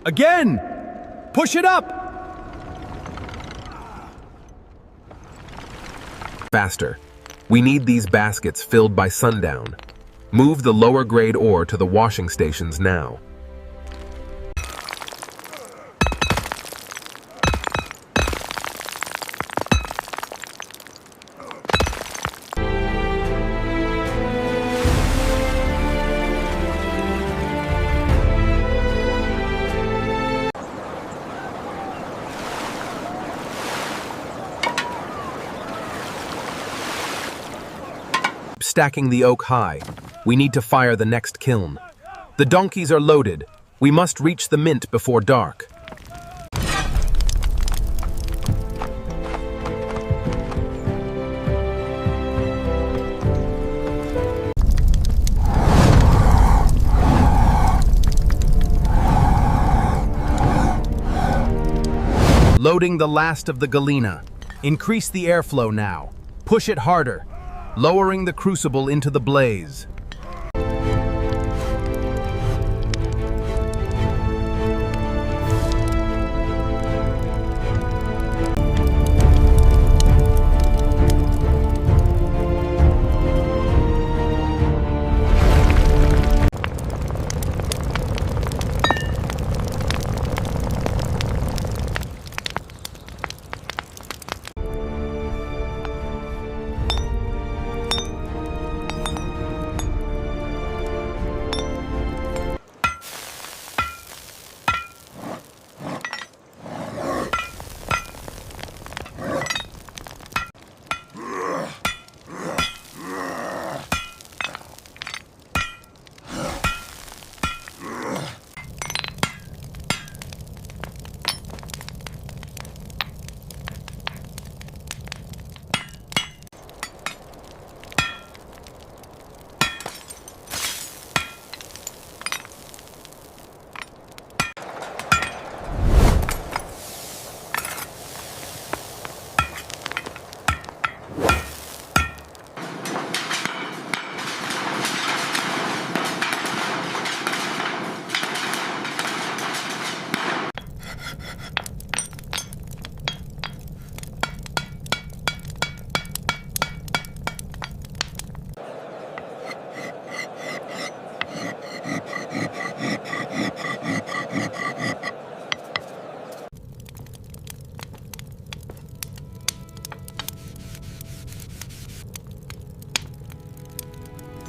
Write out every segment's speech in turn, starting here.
Again! Push it up! Faster. We need these baskets filled by sundown. Move the lower grade ore to the washing stations now. Stacking the oak high. We need to fire the next kiln. The donkeys are loaded. We must reach the mint before dark. Loading the last of the galena. Increase the airflow now. Push it harder. Lowering the crucible into the blaze.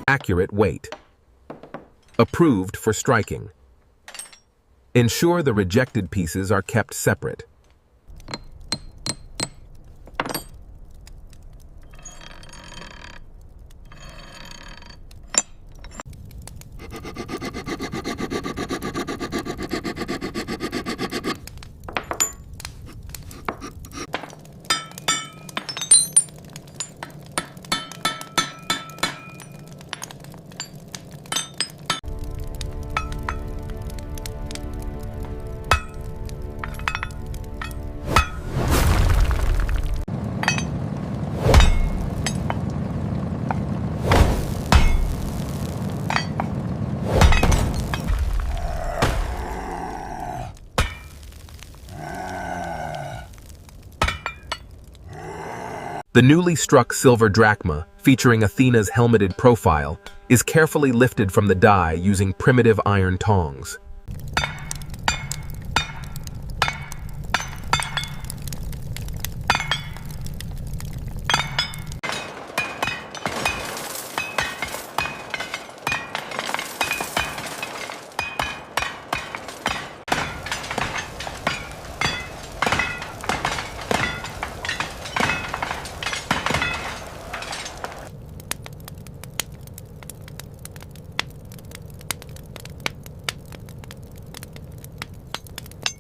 Accurate weight. Approved for striking. Ensure the rejected pieces are kept separate. The newly struck silver drachma, featuring Athena's helmeted profile, is carefully lifted from the die using primitive iron tongs.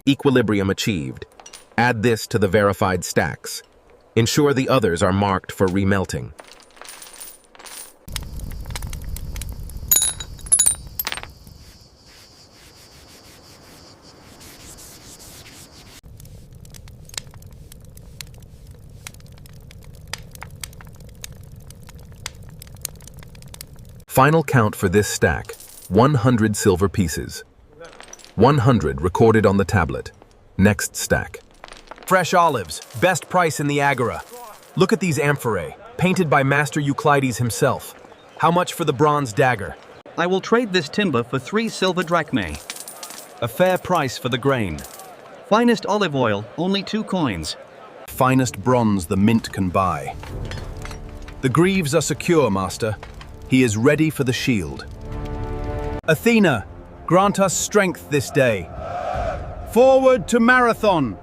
Equilibrium achieved. Add this to the verified stacks. Ensure the others are marked for remelting. Final count for this stack, 100 silver pieces. 100 recorded on the tablet. Next stack. Fresh olives, best price in the agora. Look at these amphorae, painted by Master Euclides himself. How much for the bronze dagger? I will trade this timber for 3 silver drachmae. A fair price for the grain. Finest olive oil, only 2 coins. Finest bronze the mint can buy. The greaves are secure, master. He is ready for the shield. Athena, grant us strength this day. Forward to Marathon.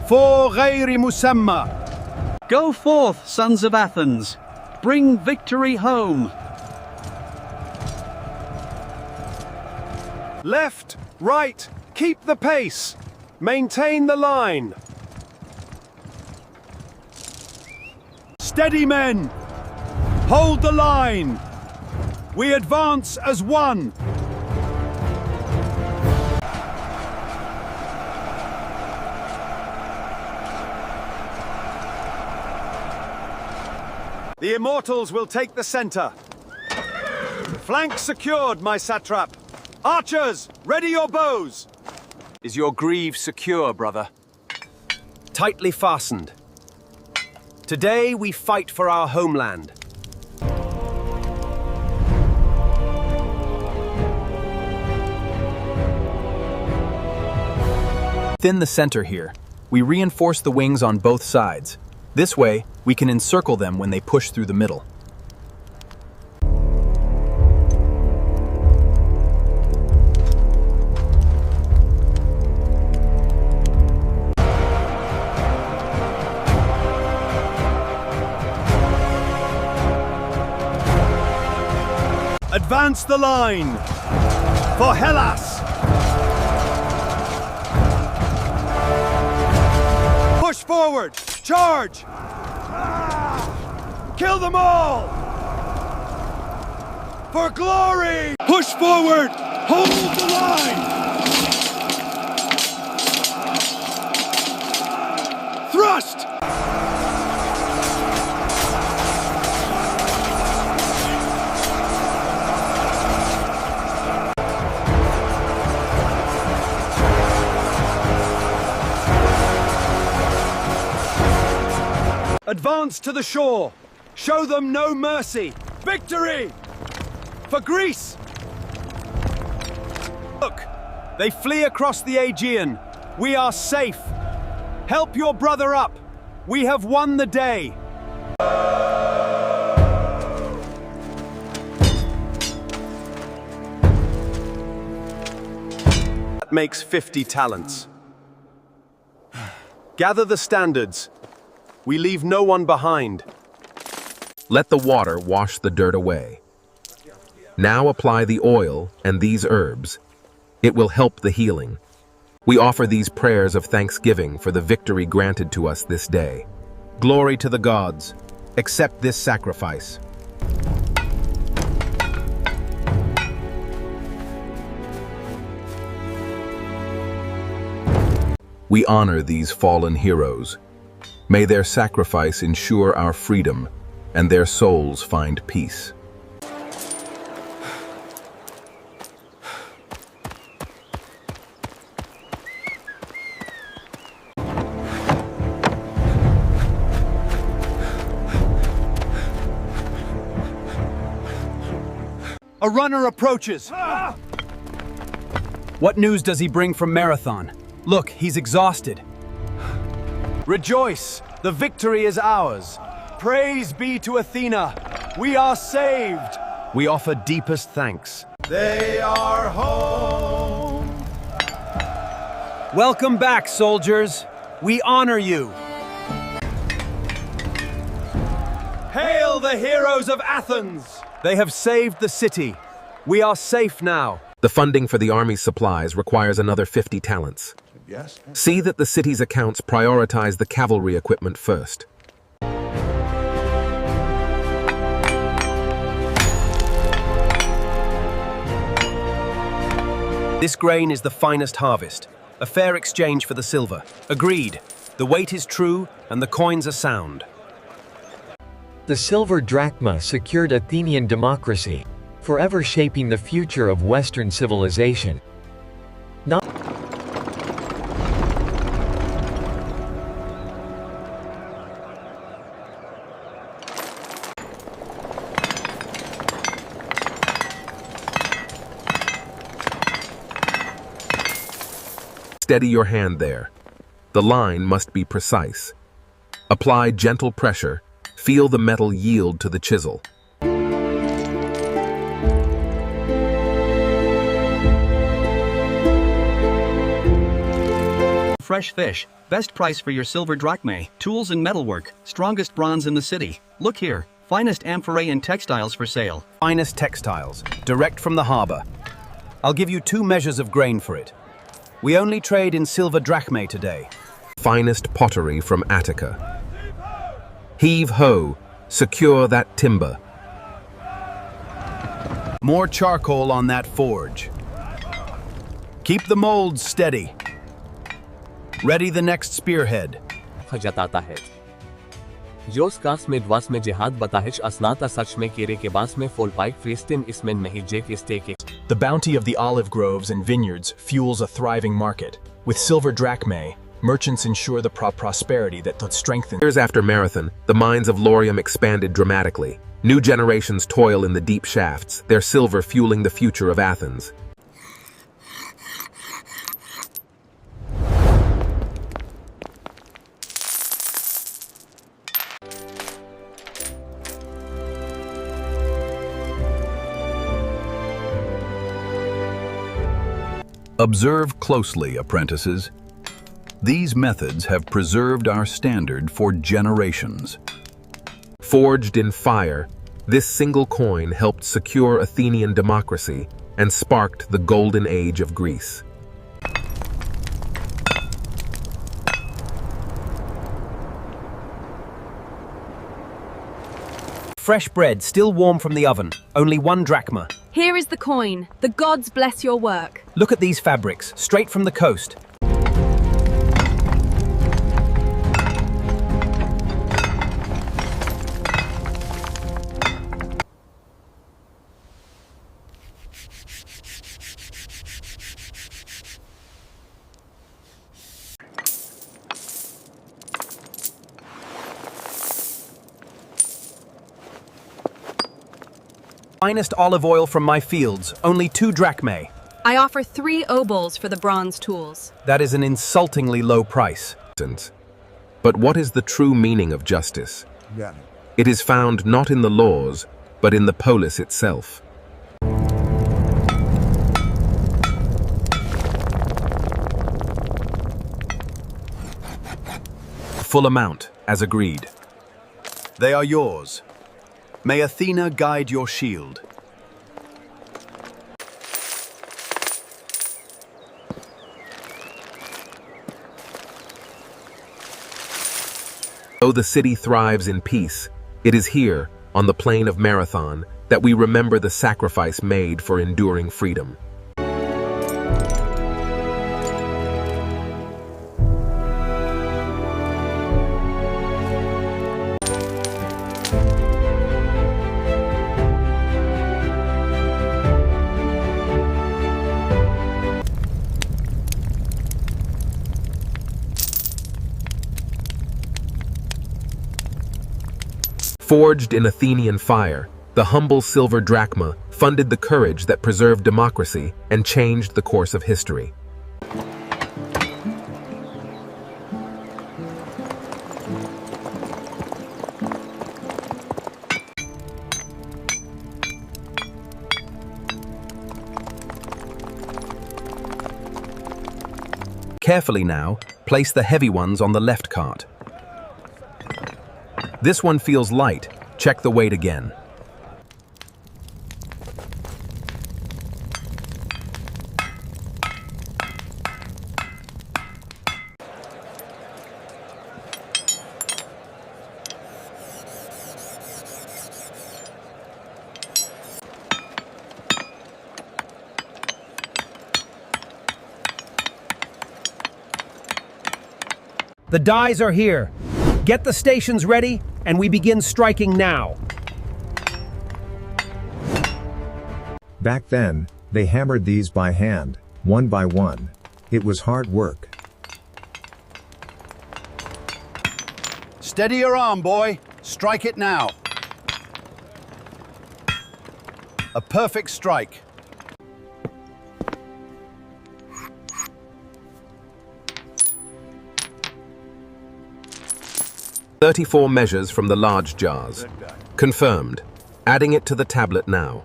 For ghairi musamma. Go forth, sons of Athens. Bring victory home. Left, right, keep the pace. Maintain the line. Steady, men. Hold the line. We advance as one. The immortals will take the center. Flank secured, my satrap. Archers, ready your bows. Is your greave secure, brother? Tightly fastened. Today we fight for our homeland. Within the center here, we reinforce the wings on both sides. This way, we can encircle them when they push through the middle. Advance the line! For Hellas! Push forward! Charge! Kill them all! For glory! Push forward! Hold the line! Thrust! Advance to the shore. Show them no mercy. Victory! For Greece! Look, they flee across the Aegean. We are safe. Help your brother up. We have won the day. That makes 50 talents. Gather the standards. We leave no one behind. Let the water wash the dirt away. Now apply the oil and these herbs. It will help the healing. We offer these prayers of thanksgiving for the victory granted to us this day. Glory to the gods. Accept this sacrifice. We honor these fallen heroes. May their sacrifice ensure our freedom and their souls find peace. A runner approaches. What news does he bring from Marathon? Look, he's exhausted. Rejoice! The victory is ours. Praise be to Athena. We are saved. We offer deepest thanks. They are home. Welcome back, soldiers. We honor you. Hail the heroes of Athens! They have saved the city. We are safe now. The funding for the army's supplies requires another 50 talents. Yes. See that the city's accounts prioritize the cavalry equipment first. This grain is the finest harvest. A fair exchange for the silver. Agreed. The weight is true and the coins are sound. The silver drachma secured Athenian democracy, forever shaping the future of Western civilization. Not Steady your hand there. The line must be precise. Apply gentle pressure. Feel the metal yield to the chisel. Fresh fish, best price for your silver drachma, tools and metalwork, strongest bronze in the city. Look here, finest amphorae and textiles for sale. Finest textiles, direct from the harbor. I'll give you 2 measures of grain for it. We only trade in silver drachma today. Finest pottery from Attica. Heave ho, secure that timber. More charcoal on that forge. Keep the molds steady. Ready the next spearhead. जताता है जोस कास में द्वास में जिहाद बताहिश असनाता सच में केरे के बास में फोल पाइक फ्रीस्टिन इसमें नहीं जेक इस्टेक. The bounty of the olive groves and vineyards fuels a thriving market. With silver drachmae, merchants ensure the prosperity that strengthens. Years after Marathon, the mines of Laurium expanded dramatically. New generations toil in the deep shafts, their silver fueling the future of Athens. Observe closely, apprentices. These methods have preserved our standard for generations. Forged in fire, this single coin helped secure Athenian democracy and sparked the golden age of Greece. Fresh bread, still warm from the oven. Only 1 drachma. Here is the coin. The gods bless your work. Look at these fabrics, straight from the coast. Finest olive oil from my fields, only 2 drachmae. I offer 3 obols for the bronze tools. That is an insultingly low price. But what is the true meaning of justice? It is found not in the laws, but in the polis itself. Full amount, as agreed. They are yours. May Athena guide your shield. Though the city thrives in peace, it is here, on the plain of Marathon, that we remember the sacrifice made for enduring freedom. Forged in Athenian fire, the humble silver drachma funded the courage that preserved democracy and changed the course of history. Carefully now, place the heavy ones on the left cart. This one feels light. Check the weight again. The dies are here. Get the stations ready, and we begin striking now. Back then, they hammered these by hand, one by one. It was hard work. Steady your arm, boy. Strike it now. A perfect strike. 34 measures from the large jars. Confirmed. Adding it to the tablet now.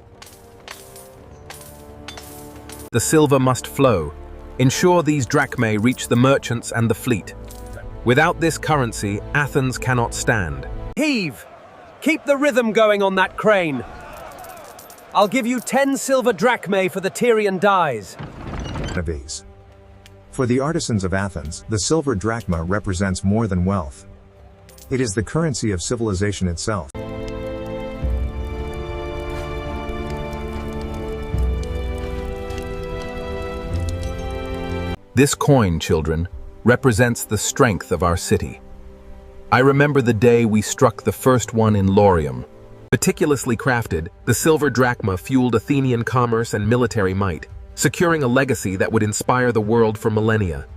The silver must flow. Ensure these drachmae reach the merchants and the fleet. Without this currency, Athens cannot stand. Heave! Keep the rhythm going on that crane. I'll give you 10 silver drachmae for the Tyrian dyes. Of these. For the artisans of Athens, the silver drachma represents more than wealth. It is the currency of civilization itself. This coin, children, represents the strength of our city. I remember the day we struck the first one in Laurium. Meticulously crafted, the silver drachma fueled Athenian commerce and military might, securing a legacy that would inspire the world for millennia.